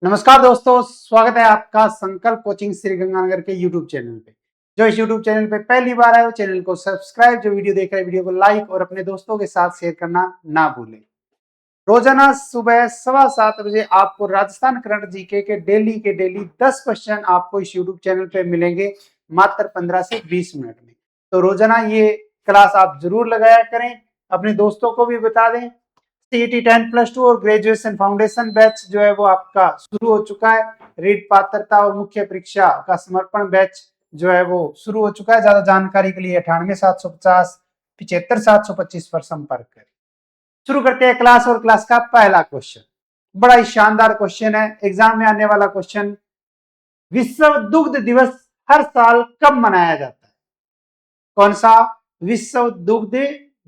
नमस्कार दोस्तों, स्वागत है आपका संकल्प कोचिंग श्री गंगानगर के यूट्यूब चैनल पे। जो इस यूट्यूब चैनल पे पहली बार आए हो, चैनल को सब्सक्राइब, जो वीडियो देख रहे हैं वीडियो को लाइक और अपने दोस्तों के साथ शेयर करना ना भूलें। रोजाना सुबह 7:15 बजे आपको राजस्थान करंट जीके के डेली 10 क्वेश्चन आपको इस यूट्यूब चैनल पे मिलेंगे मात्र 15 से 20 मिनट में। तो रोजाना ये क्लास आप जरूर लगाया करें, अपने दोस्तों को भी बता दें। सीईटी 10+2 और ग्रेजुएशन फाउंडेशन बैच जो है वो आपका शुरू हो चुका है। रीट पात्रता और मुख्य परीक्षा का समर्पण बैच जो है वो शुरू हो चुका है। ज्यादा जानकारी के लिए 98 750 75 725 पर संपर्क करें। शुरू करते हैं क्लास, और क्लास का पहला क्वेश्चन बड़ा ही शानदार क्वेश्चन है, एग्जाम में आने वाला क्वेश्चन। विश्व दुग्ध दिवस हर साल कब मनाया जाता है? कौन सा विश्व दुग्ध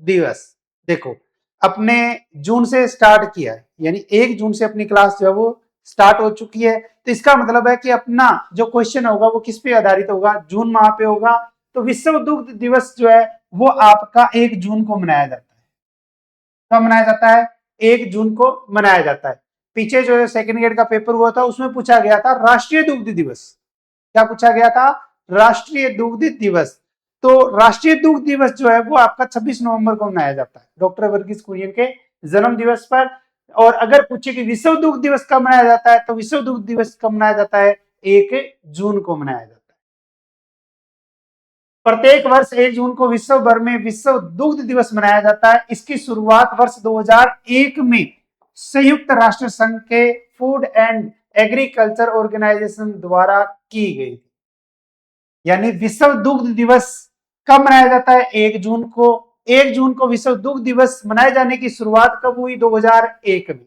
दिवस? देखो, अपने जून से स्टार्ट किया है, यानी 1 जून से अपनी क्लास जो है वो स्टार्ट हो चुकी है। तो इसका मतलब है कि अपना जो क्वेश्चन होगा वो किस पे आधारित होगा? जून माह पे होगा। तो विश्व दुग्ध दिवस जो है वो आपका 1 जून को मनाया जाता है। कब मनाया जाता है? 1 जून को मनाया जाता है। पीछे जो सेकंड ग्रेड का पेपर हुआ था उसमें पूछा गया था राष्ट्रीय दुग्ध दिवस। क्या पूछा गया था? राष्ट्रीय दुग्ध दिवस। तो राष्ट्रीय दुग्ध दिवस जो है वो आपका 26 नवंबर को मनाया जाता है, डॉक्टर वर्गीस कुरियन के जन्म दिवस पर। और अगर पूछे कि विश्व दुग्ध दिवस कब मनाया जाता है, तो विश्व दुग्ध दिवस कब मनाया जाता है? 1 जून को मनाया जाता है। प्रत्येक वर्ष 1 जून को विश्व भर में विश्व दुग्ध दिवस मनाया जाता है। इसकी शुरुआत वर्ष 2001 में संयुक्त राष्ट्र संघ के फूड एंड एग्रीकल्चर ऑर्गेनाइजेशन द्वारा की गई। यानी विश्व दुग्ध दिवस कब मनाया जाता है? 1 जून को। 1 जून को विश्व दुग्ध दिवस मनाए जाने की शुरुआत कब हुई? 2001 में।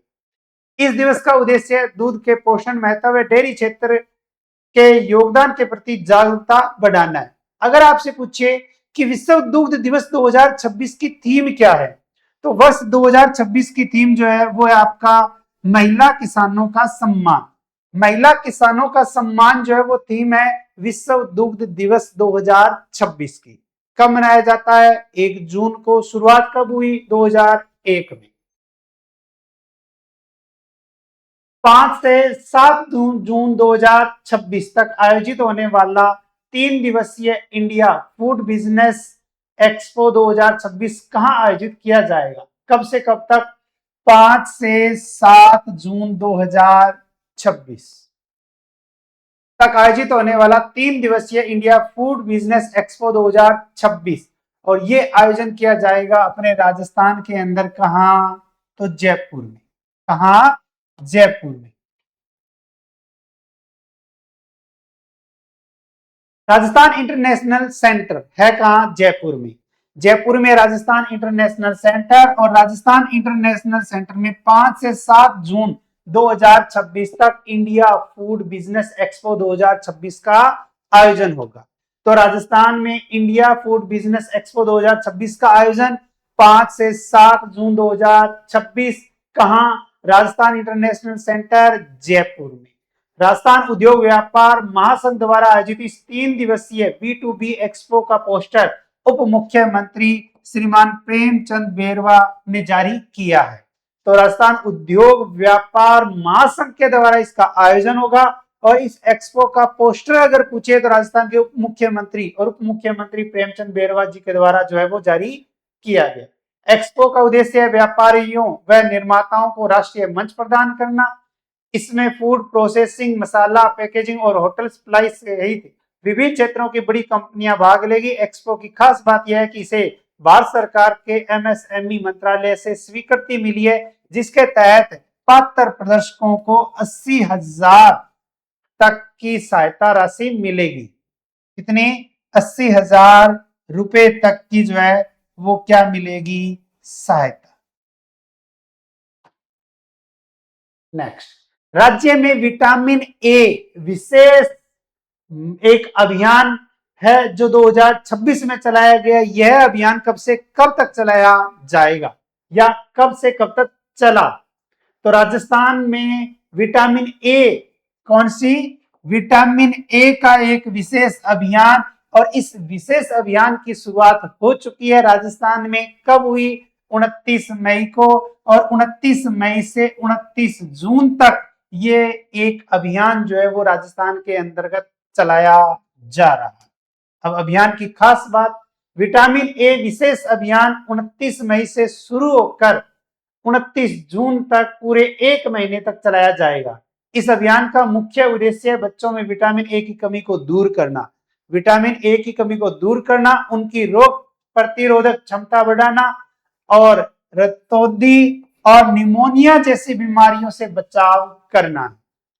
इस दिवस का उद्देश्य दूध के पोषण महत्व व डेयरी क्षेत्र के योगदान के प्रति जागरूकता बढ़ाना है। अगर आपसे पूछे कि विश्व दुग्ध दिवस 2026 की थीम क्या है, तो वर्ष 2026 की थीम जो है वो है आपका महिला किसानों का सम्मान। महिला किसानों का सम्मान जो है वो थीम है विश्व दुग्ध दिवस 2026 की। कब मनाया जाता है? 1 जून को। शुरुआत कब हुई? 2001 में। 5 से 7 जून 2026 तक आयोजित होने वाला 3 दिवसीय इंडिया फूड बिजनेस एक्सपो 2026 कहां आयोजित किया जाएगा? कब से कब तक? 5 से 7 जून 2026 तक आयोजित होने वाला 3 दिवसीय इंडिया फूड बिजनेस एक्सपो 2026। और ये आयोजन किया जाएगा अपने राजस्थान के अंदर। कहां? तो जयपुर में। कहां? जयपुर में। राजस्थान इंटरनेशनल सेंटर है कहां? जयपुर में। जयपुर में राजस्थान इंटरनेशनल सेंटर, और राजस्थान इंटरनेशनल सेंटर में 5 से 7 जून 2026 तक इंडिया फूड बिजनेस एक्सपो 2026 का आयोजन होगा। तो राजस्थान में इंडिया फूड बिजनेस एक्सपो 2026 का आयोजन 5 से 7 जून 2026। कहां? राजस्थान इंटरनेशनल सेंटर, जयपुर में। राजस्थान उद्योग व्यापार महासंघ द्वारा आयोजित इस 3 दिवसीय B2B एक्सपो का पोस्टर उप मुख्यमंत्री श्रीमान प्रेमचंद बेरवा ने जारी किया है। तो राजस्थान उद्योग व्यापार महासंघ के द्वारा इसका आयोजन होगा। और इस एक्सपो का पोस्टर अगर पूछे तो राजस्थान के उप मुख्यमंत्री और उप मुख्यमंत्री प्रेमचंद बेरवा जी के द्वारा जो है वो जारी किया गया। एक्सपो का उद्देश्य व्यापारियों व निर्माताओं को राष्ट्रीय मंच प्रदान करना। इसमें फूड प्रोसेसिंग, मसाला, पैकेजिंग और होटल सप्लाई सहित विभिन्न क्षेत्रों की बड़ी कंपनियां भाग लेगी। एक्सपो की खास बात यह है कि इसे भारत सरकार के MSME मंत्रालय से स्वीकृति मिली है, जिसके तहत पात्र प्रदर्शकों को 80,000 तक की सहायता राशि मिलेगी। कितनी? 80,000 रुपए तक की जो है वो क्या मिलेगी? सहायता। नेक्स्ट, राज्य में विटामिन ए विशेष एक अभियान है जो 2026 में चलाया गया। यह अभियान कब से कब तक चलाया जाएगा, या कब से कब तक चला? तो राजस्थान में विटामिन ए, कौन सी? विटामिन ए का एक विशेष अभियान। और इस विशेष अभियान की शुरुआत हो चुकी है राजस्थान में। कब हुई? 29 मई को। और 29 मई से 29 जून तक ये एक अभियान जो है वो राजस्थान के अंतर्गत चलाया जा रहा है। अब अभियान की खास बात, विटामिन ए विशेष अभियान 29 मई से शुरू होकर 29 जून तक पूरे 1 महीने तक चलाया जाएगा। इस अभियान का मुख्य उद्देश्य बच्चों में विटामिन ए की कमी को दूर करना, विटामिन ए की कमी को दूर करना, उनकी रोग प्रतिरोधक क्षमता बढ़ाना और रक्तौंधी और निमोनिया जैसी बीमारियों से बचाव करना।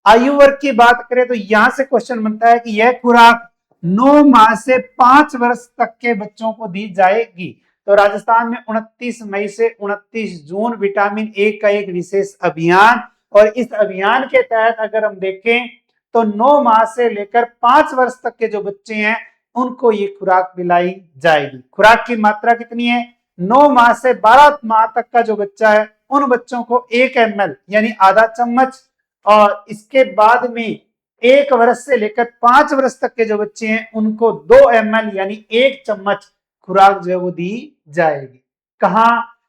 आयु वर्ग की बात करें तो यहां से क्वेश्चन बनता है कि यह खुराक 9 माह से 5 वर्ष तक के बच्चों को दी जाएगी। तो राजस्थान में 29 मई से 29 जून विटामिन ए का एक विशेष अभियान, और इस अभियान के तहत अगर हम देखें तो 9 माह से लेकर 5 वर्ष तक के जो बच्चे हैं उनको ये खुराक पिलाई जाएगी। खुराक की मात्रा कितनी है? 9 माह से 12 माह तक का जो बच्चा है उन बच्चों को 1 ml यानी आधा चम्मच, और इसके बाद में 1 वर्ष से लेकर 5 वर्ष तक के जो बच्चे हैं उनको 2 ml यानी 1 चम्मच खुराक जो है वो दी जाएगी। कहा?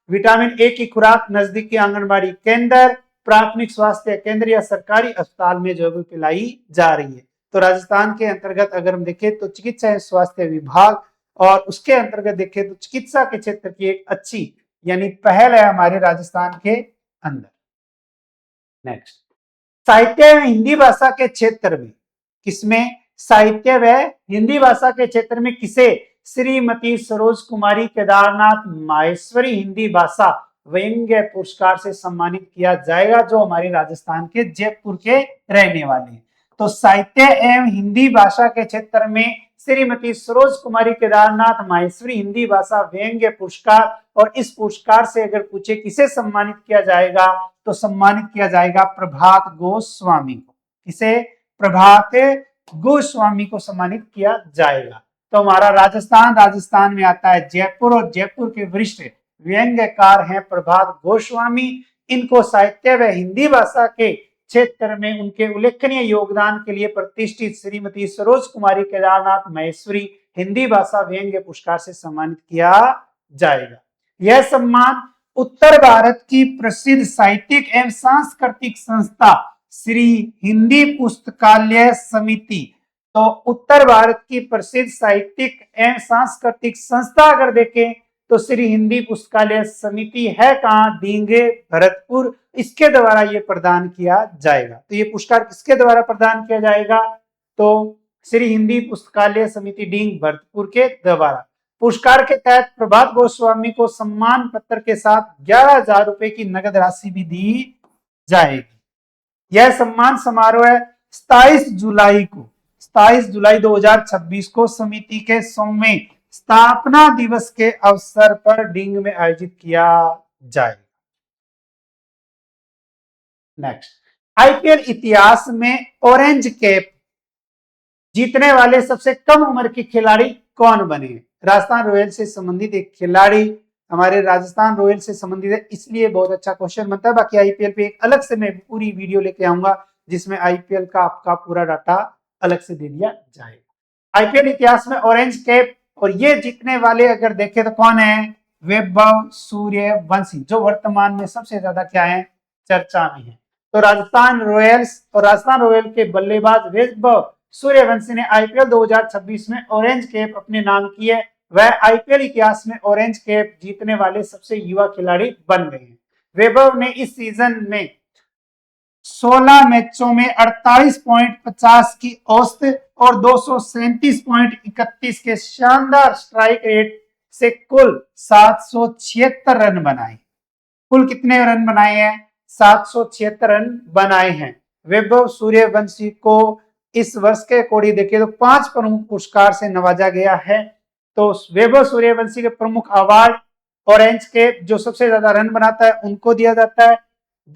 विटामिन ए की खुराक नजदीकी आंगनबाड़ी केंद्र, प्राथमिक स्वास्थ्य केंद्र या सरकारी अस्पताल में जो है वो पिलाई जा रही है। तो राजस्थान के अंतर्गत अगर हम देखें तो चिकित्सा एवं स्वास्थ्य विभाग और उसके अंतर्गत देखें तो चिकित्सा के क्षेत्र की एक अच्छी यानी पहल है हमारे राजस्थान के अंदर। नेक्स्ट, साहित्य व हिंदी भाषा के क्षेत्र में, किसमें? साहित्य व हिंदी भाषा के क्षेत्र में किसे श्रीमती सरोज कुमारी केदारनाथ माहेश्वरी हिंदी भाषा व्यंग्य पुरस्कार से सम्मानित किया जाएगा, जो हमारे राजस्थान के जयपुर के रहने वाले हैं। तो साहित्य एवं हिंदी भाषा के क्षेत्र में श्रीमती सरोज कुमारी केदारनाथ माहेश्वरी हिंदी भाषा व्यंग्य पुरस्कार, और इस पुरस्कार से अगर पूछे किसे सम्मानित किया जाएगा तो सम्मानित किया जाएगा प्रभात गोस्वामी को। किसे? प्रभात गोस्वामी को सम्मानित किया जाएगा। तो हमारा राजस्थान में आता है जयपुर, और जयपुर के वरिष्ठ व्यंग्यकार हैं प्रभात गोस्वामी। इनको साहित्य व हिंदी भाषा के क्षेत्र में उनके उल्लेखनीय योगदान के लिए प्रतिष्ठित श्रीमती सरोज कुमारी केदारनाथ माहेश्वरी हिंदी भाषा व्यंग्य पुरस्कार से सम्मानित किया जाएगा। यह सम्मान उत्तर भारत की प्रसिद्ध साहित्यिक एवं सांस्कृतिक संस्था श्री हिंदी पुस्तकालय समिति, तो उत्तर भारत की प्रसिद्ध साहित्यिक एवं सांस्कृतिक संस्था अगर देखें तो श्री हिंदी पुस्तकालय समिति है कहां? डींगे, भरतपुर। इसके द्वारा ये प्रदान किया जाएगा। तो ये पुरस्कार किसके द्वारा प्रदान किया जाएगा? तो श्री हिंदी पुस्तकालय समिति डींग, भरतपुर के द्वारा। पुरस्कार के तहत प्रभात गोस्वामी को सम्मान पत्र के साथ 11,000 रुपए की नगद राशि भी दी जाएगी। यह सम्मान समारोह 27 जुलाई 2026 को समिति के 100वें स्थापना दिवस के अवसर पर डींग में आयोजित किया जाएगा। नेक्स्ट, आईपीएल इतिहास में ऑरेंज कैप जीतने वाले सबसे कम उम्र के खिलाड़ी कौन बने? राजस्थान रॉयल्स से संबंधित एक खिलाड़ी हमारे राजस्थान रॉयल्स से संबंधित है, इसलिए बहुत अच्छा क्वेश्चन बनता है। बाकी आईपीएल पे एक अलग से मैं पूरी वीडियो लेके आऊंगा जिसमें आईपीएल का आपका पूरा डाटा अलग से दे दिया जाएगा। आईपीएल इतिहास में ऑरेंज कैप और ये जीतने वाले अगर देखें तो कौन है? वैभव सूर्यवंशी, जो वर्तमान में सबसे ज्यादा क्या है? चर्चा में है। तो राजस्थान रॉयल्स और राजस्थान रॉयल के बल्लेबाज वैभव सूर्यवंशी ने आईपीएल 2026 में ऑरेंज कैप अपने नाम की है। वह आईपीएल इतिहास में औरेंज कैप जीतने वाले सबसे युवा खिलाड़ी बन गए हैं। वैभव ने इस सीजन में 16 मैचों में 48.50 की औसत और 237.31 के शानदार स्ट्राइक रेट से कुल 776 रन बनाए। कुल कितने रन बनाए हैं? 776 रन बनाए हैं। वैभव सूर्यवंशी को इस वर्ष के अकॉर्डिंग देखिए तो 5 प्रमुख पुरस्कार से नवाजा गया है। तो वैभव सूर्यवंशी के प्रमुख अवार्ड ऑरेंज कैप, जो सबसे ज्यादा रन बनाता है उनको दिया जाता है,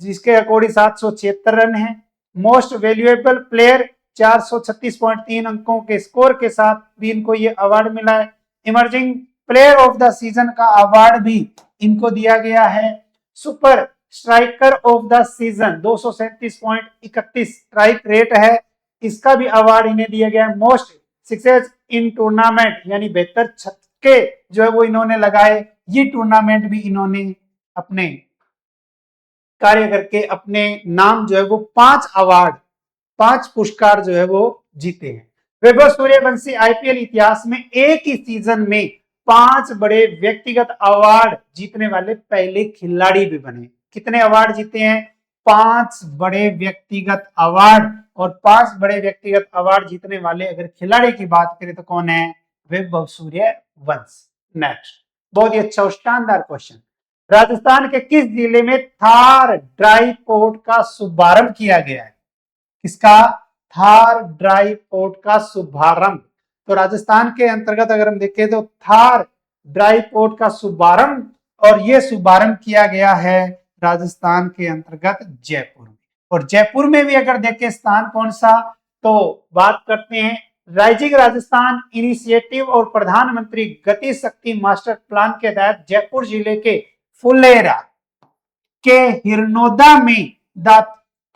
जिसके अकॉर्डिंग 776 रन है। मोस्ट वैल्यूएबल प्लेयर 436.3 अंकों के स्कोर के साथ भी इनको ये अवार्ड मिला है। Emerging player of the season का अवार्ड भी इनको दिया गया है। Super striker of the season 237.31 strike rate है, इसका भी अवार्ड इन्हें दिया गया है। मोस्ट सिक्सेस इन टूर्नामेंट यानी बेहतर छक्के जो है वो इन्होंने लगाए, ये टूर्नामेंट भी इन्होंने अपने कार्य करके अपने नाम जो है वो 5 पुरस्कार जो है वो जीते हैं। वैभव सूर्यवंशी आईपीएल इतिहास में एक ही सीजन में 5 बड़े व्यक्तिगत अवार्ड जीतने वाले पहले खिलाड़ी भी बने। कितने अवार्ड जीते हैं? 5 बड़े व्यक्तिगत अवार्ड। और 5 बड़े व्यक्तिगत अवार्ड जीतने वाले अगर खिलाड़ी की बात करें तो कौन है? वैभव सूर्यवंशी। नेक्स्ट, बहुत ही अच्छा और शानदार क्वेश्चन। राजस्थान के किस जिले में थार ड्राई पोर्ट का शुभारंभ किया गया है? किसका? थार ड्राई पोर्ट का शुभारंभ। तो राजस्थान के अंतर्गत अगर हम देखें तो थार ड्राई पोर्ट का शुभारंभ, और यह शुभारंभ किया गया है राजस्थान के अंतर्गत जयपुर में। और जयपुर में भी अगर देखें स्थान कौन सा, तो बात करते हैं राइजिंग राजस्थान इनिशिएटिव और प्रधानमंत्री गति शक्ति मास्टर प्लान के तहत जयपुर जिले के फुलेरा के हिरनोदा में द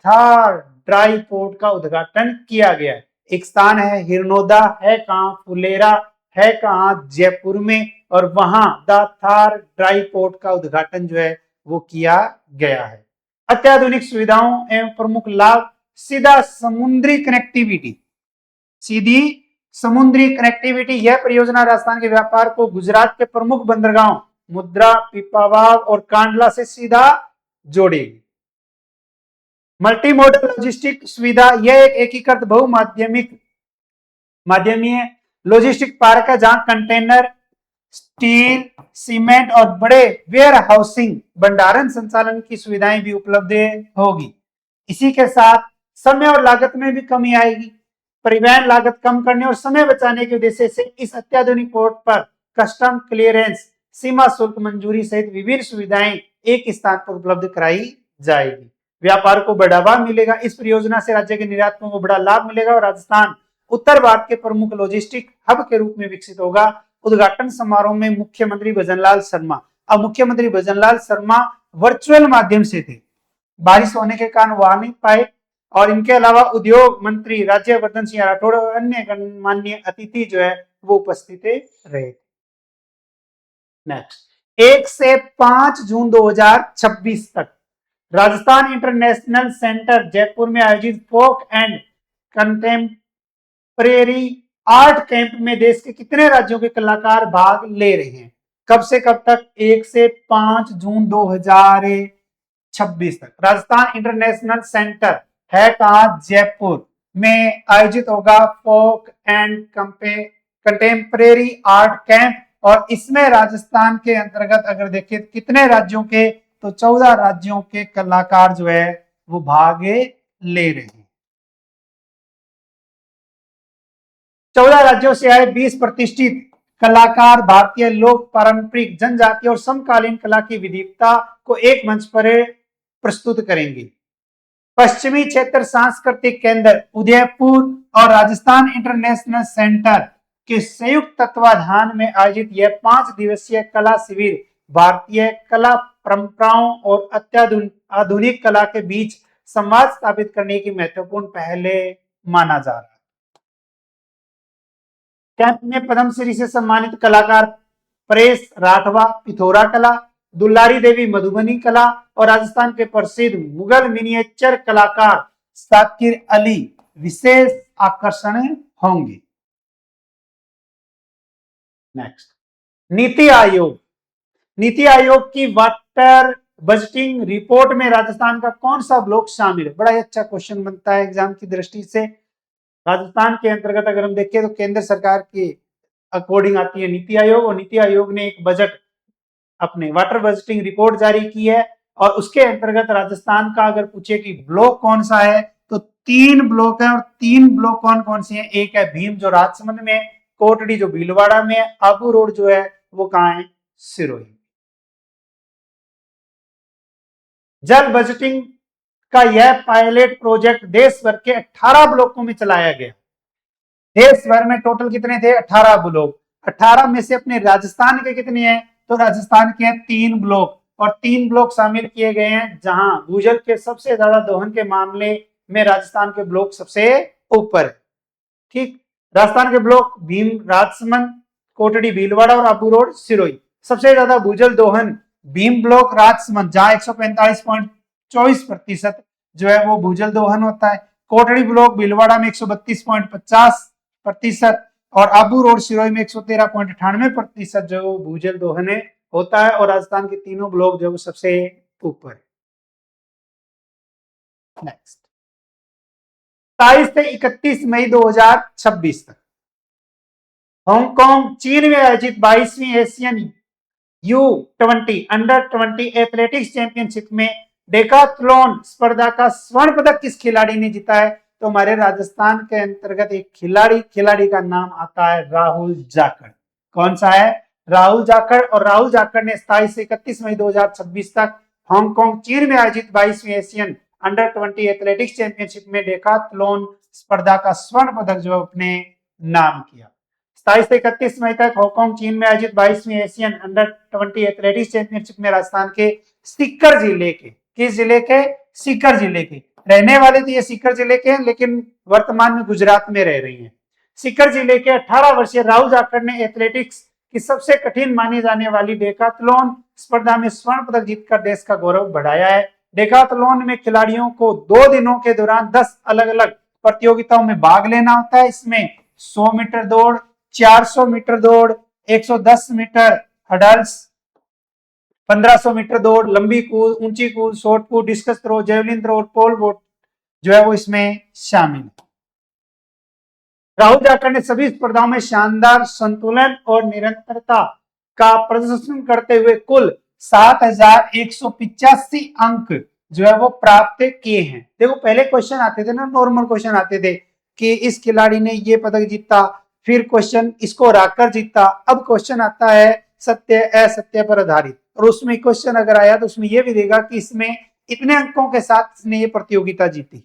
थार ड्राई पोर्ट का उद्घाटन किया गया है। एक स्थान है हिरनोदा, है कहां? फुलेरा, है कहां? जयपुर में। और वहां द थार ड्राई पोर्ट का उद्घाटन जो है वो किया गया है। अत्याधुनिक सुविधाओं एवं प्रमुख लाभ, सीधा समुद्री कनेक्टिविटी। सीधी समुद्री कनेक्टिविटी। यह परियोजना राजस्थान के व्यापार को गुजरात के प्रमुख बंदरगाहों मुद्रा, पिपावाव और कांडला से सीधा जोड़ेगी। मल्टी मॉडल लॉजिस्टिक सुविधा। यह एक एकीकृत माध्यमीय लॉजिस्टिक पार्क है जहां कंटेनर, स्टील, सीमेंट और बड़े वेयर हाउसिंग भंडारण संचालन की सुविधाएं भी उपलब्ध होगी। इसी के साथ समय और लागत में भी कमी आएगी। परिवहन लागत कम करने और समय बचाने के उद्देश्य से इस अत्याधुनिक पोर्ट पर कस्टम क्लियरेंस, सीमा शुल्क मंजूरी सहित विभिन्न सुविधाएं एक स्थान पर उपलब्ध कराई जाएगी। व्यापार को बढ़ावा मिलेगा। इस परियोजना से राज्य के निर्यातकों को बड़ा लाभ मिलेगा और राजस्थान उत्तर भारत के प्रमुख लॉजिस्टिक हब के रूप में विकसित होगा। उद्घाटन समारोह में मुख्यमंत्री भजनलाल शर्मा, अब मुख्यमंत्री भजनलाल शर्मा वर्चुअल माध्यम से थे, बारिश होने के कारण वो आ नहीं पाए। और इनके अलावा उद्योग मंत्री राज्यवर्धन सिंह राठौड़ और अन्य गणमान्य अतिथि जो है वो उपस्थित रहे। नेक्स्ट, 1 से 5 जून 2026 तक राजस्थान इंटरनेशनल सेंटर जयपुर में आयोजित फोक एंड कंटेम्परेरी आर्ट कैंप में देश के कितने राज्यों के कलाकार भाग ले रहे हैं? कब से कब तक? 1 से 5 जून 2026 तक। राजस्थान इंटरनेशनल सेंटर है कहां? जयपुर में आयोजित होगा फोक एंड कंटेम्परेरी आर्ट कैंप। और इसमें राजस्थान के अंतर्गत अगर देखें कितने राज्यों के, तो 14 राज्यों के कलाकार जो है वो भाग ले रहे हैं। 14 राज्यों से आए 20 प्रतिष्ठित कलाकार भारतीय लोक पारंपरिक जनजातीय और समकालीन कला की विविधता को एक मंच पर प्रस्तुत करेंगे। पश्चिमी क्षेत्र सांस्कृतिक केंद्र उदयपुर और राजस्थान इंटरनेशनल सेंटर के संयुक्त तत्वाधान में आयोजित यह 5 दिवसीय कला शिविर भारतीय कला परंपराओं और आधुनिक कला के बीच संवाद स्थापित करने की महत्वपूर्ण पहल माना जा रहा है। कैंप में पद्मश्री से सम्मानित कलाकार परेश राठवा पिथौरा कला, दुलारी देवी मधुबनी कला और राजस्थान के प्रसिद्ध मुगल मिनिएचर कलाकार साकिर अली विशेष आकर्षण होंगे। नेक्स्ट, नीति आयोग। नीति आयोग की वाटर बजटिंग रिपोर्ट में राजस्थान का कौन सा ब्लॉक शामिल है? बड़ा ही अच्छा क्वेश्चन बनता है एग्जाम की दृष्टि से। राजस्थान के अंतर्गत अगर हम देखें तो केंद्र सरकार के अकॉर्डिंग आती है नीति आयोग, और नीति आयोग ने एक बजट अपने वाटर बजटिंग रिपोर्ट जारी की है। और उसके अंतर्गत राजस्थान का अगर पूछे कि ब्लॉक कौन सा है, तो 3 ब्लॉक है। और 3 ब्लॉक कौन कौन से हैं? एक है भीम जो राजसमंद में है, कोटड़ी जो भीलवाड़ा में है, आबू रोड जो है वो कहां है? सिरोही। जल बजटिंग का यह पायलट प्रोजेक्ट देश भर के 18 ब्लॉकों में चलाया गया। देश भर में टोटल कितने थे? 18 ब्लॉक। 18 में से अपने राजस्थान के कितने हैं? तो राजस्थान के हैं 3 ब्लॉक। और 3 ब्लॉक शामिल किए गए हैं जहां भूजल के सबसे ज्यादा दोहन के मामले में राजस्थान के ब्लॉक सबसे ऊपर है। ठीक, राजस्थान के ब्लॉक भीम राजसमंद, कोटड़ी भीलवाड़ा और आबू रोड सिरोही। सबसे ज्यादा भूजल दोहन भीम ब्लॉक राजसमंद जहां 145 24% जो है वो भूजल दोहन होता है। कोटड़ी ब्लॉक भीलवाड़ा में 132.50% और आबू रोड सिरोही में 113.98% जो भूजल दोहन होता है। और राजस्थान के तीनों ब्लॉक जो सबसे ऊपर है। नेक्स्ट 27 से 31 मई 2026 तक हांगकांग चीन में आयोजित 22वीं एशियन U20 अंडर-20 एथलेटिक्स चैंपियनशिप में डेकाथलॉन स्पर्धा का स्वर्ण पदक किस खिलाड़ी ने जीता है? तो हमारे राजस्थान के अंतर्गत एक खिलाड़ी का नाम आता है राहुल जाखड़। कौन सा है? राहुल जाखड़। और राहुल जाखड़ ने 27 से 31 मई 2026 तक हांगकांग चीन में आयोजित 22वीं एशियन अंडर-20 एथलेटिक्स चैंपियनशिप में डेकाथलॉन स्पर्धा का स्वर्ण पदक जो अपने नाम किया। 27 से 31 मई तक हांगकांग चीन में आयोजित 22वीं एशियन अंडर-20 एथलेटिक्स चैंपियनशिप में राजस्थान के सीकर जिले के, किस जिले के? सीकर जिले के रहने वाले तो ये सीकर जिले के हैं, लेकिन वर्तमान में गुजरात में रह रही हैं। सीकर जिले के 18 वर्षीय राहुल जाखड़ ने एथलेटिक्स की सबसे कठिन मानी जाने वाली डेकाथलॉन स्पर्धा में स्वर्ण पदक जीतकर देश का गौरव बढ़ाया है। डेकाथलॉन में खिलाड़ियों को 2 दिनों के दौरान 10 अलग अलग प्रतियोगिताओं में भाग लेना होता है। इसमें 100 मीटर दौड़, 400 मीटर दौड़, 110 मीटर हडल्स, 1500 मीटर दौड़, लंबी कूद, ऊंची कूद, शॉर्ट कूद, डिस्कस थ्रो, जेवलिन थ्रो और पोल वॉल्ट जो है वो इसमें शामिल है। राहुल जाखड़ ने सभी स्पर्धाओं में शानदार संतुलन और निरंतरता का प्रदर्शन करते हुए कुल 7185 अंक जो है वो प्राप्त किए हैं। देखो पहले क्वेश्चन आते थे ना, नॉर्मल क्वेश्चन आते थे कि इस खिलाड़ी ने ये पदक जीता, फिर क्वेश्चन इसको हराकर जीता। अब क्वेश्चन आता है सत्य असत्य पर आधारित, और उसमें क्वेश्चन अगर आया तो उसमें यह भी देगा कि इसमें इतने अंकों के साथ इसने ये प्रतियोगिता जीती,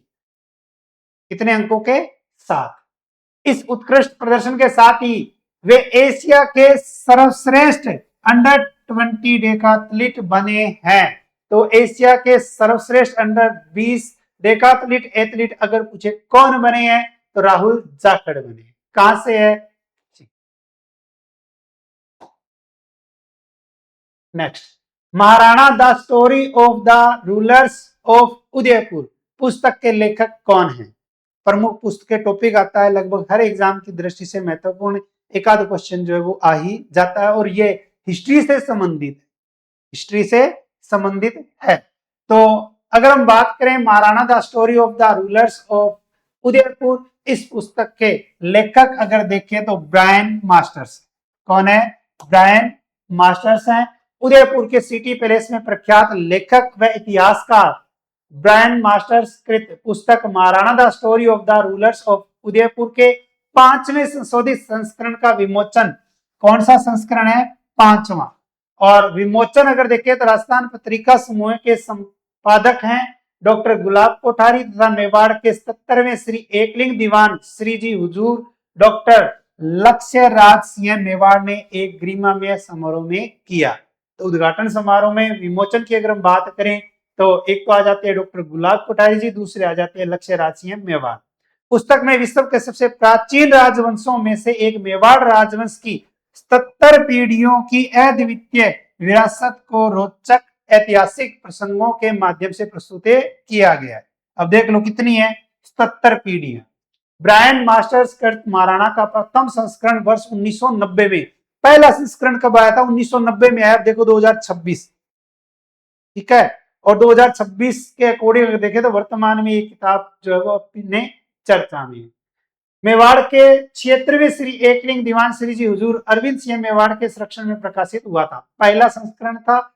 इतने अंकों के साथ। इस उत्कृष्ट प्रदर्शन के साथ ही वे एशिया के सर्वश्रेष्ठ अंडर-20 डेकाथलीट बने हैं। तो एशिया के सर्वश्रेष्ठ अंडर-20 डेकाथलीट एथलीट अगर पूछे कौन बने हैं तो राहुल जाखड़ बने। कहां से है? Next, Maharana the story of the rulers of Udaipur पुस्तक के लेखक कौन हैं? प्रमुख पुस्तक के टॉपिक आता है, लगभग हर एग्जाम की दृष्टि से महत्वपूर्ण एक आध क्वेश्चन जो है वो आ ही जाता है, और ये हिस्ट्री से संबंधित है। तो अगर हम बात करें Maharana the story of the rulers of Udaipur, इस पुस्तक के लेखक अगर देखें तो ब्रायन मास्टर्स। कौन है? ब्रायन मास्टर्स हैं। उदयपुर के सिटी पैलेस में प्रख्यात लेखक व इतिहासकार ब्रायन मास्टर्स कृत पुस्तक Maharana the story of the rulers of Udaipur के 5वें संशोधित संस्करण का विमोचन, कौन सा संस्करण है? 5वां। और विमोचन अगर देखें तो राजस्थान पत्रिका समूह के संपादक हैं डॉक्टर गुलाब कोठारी तथा मेवाड़ के 77वें श्री एकलिंग दीवान श्री जी हुजूर डॉक्टर लक्ष्य राज सिंह मेवाड़ ने एक गरिमामय समारोह में किया। तो उद्घाटन समारोह में विमोचन की अगर हम बात करें तो एक तो आ जाते हैं डॉक्टर गुलाब कोठारी जी, दूसरे आ जाते हैं लक्ष्य राज सिंह मेवाड़। पुस्तक में विश्व के सबसे प्राचीन राजवंशों में से एक मेवाड़ राजवंश की 77 पीढ़ियों की अद्वितीय विरासत को रोचक ऐतिहासिक प्रसंगों के माध्यम से प्रस्तुत किया गया है। अब देख लो कितनी है, 77 पीढ़ियां। ब्रायन मास्टर्स कृत महाराणा का प्रथम संस्करण वर्ष 1990 में, पहला संस्करण कब आया था? 1990 में आया। देखो 2026, ठीक है। और 2026 के अकॉर्डिंग अगर देखें तो वर्तमान में ये किताब जो है वो अपने चर्चा में है। मेवाड़ के 76वें श्री एकलिंग दीवान श्री जी हुजूर अरविंद सिंह मेवाड़ के संरक्षण में प्रकाशित हुआ था, पहला संस्करण था।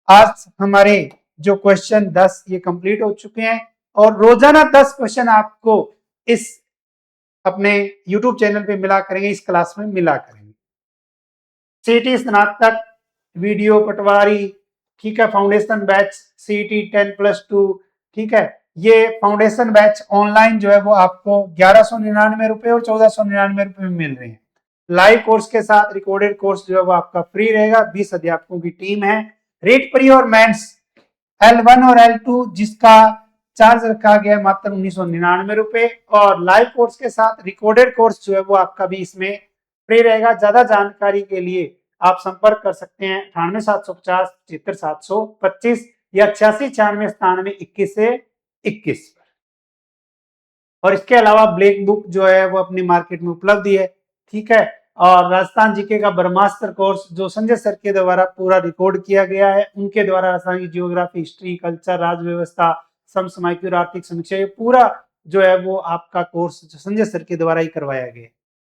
आज हमारे जो क्वेश्चन 10 ये कंप्लीट हो चुके हैं, और रोजाना 10 क्वेश्चन आपको इस अपने YouTube चैनल पे मिला करेंगे, इस क्लास में मिला करेंगे। सीटी स्नातक, वीडियो पटवारी, ठीक है, फाउंडेशन बैच सीटी 10+2, ठीक है। ये फाउंडेशन बैच ऑनलाइन जो है वो आपको 1199 रुपए और 1499 रुपए में मिल रहे हैं। लाइव कोर्स के साथ रिकॉर्डेड कोर्स जो है वो आपका फ्री रहेगा। 20 अध्यापकों की टीम है। रीट प्री और मेंस L1 और L2 जिसका चार्ज रखा गया है मात्र 1999 रुपए, और लाइव कोर्स के साथ रिकॉर्डेड कोर्स जो है वो आपका भी इसमें फ्री रहेगा। ज्यादा जानकारी के लिए आप संपर्क कर सकते हैं 98 750 75725। या 86, 96, 97, 21 से 21 पर। और इसके अलावा ब्लैक बुक जो है वो अपनी मार्केट में उपलब्ध ही है, ठीक है। और राजस्थान जीके का ब्रह्मास्त्र कोर्स जो संजय सर के द्वारा पूरा रिकॉर्ड किया गया है, उनके द्वारा राजस्थान की जियोग्राफी, हिस्ट्री, कल्चर, राज्य व्यवस्था, समसामयिक और आर्थिक समीक्षा, ये पूरा जो है वो आपका कोर्स संजय सर के द्वारा ही करवाया गया है,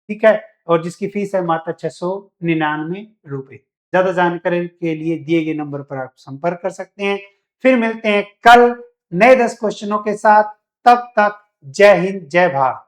ठीक है। और जिसकी फीस है मात्र 699 रुपए। ज्यादा जानकारी के लिए दिए गए नंबर पर आप संपर्क कर सकते हैं। फिर मिलते हैं कल नए 10 क्वेश्चनों के साथ। तब तक जय हिंद, जय भारत।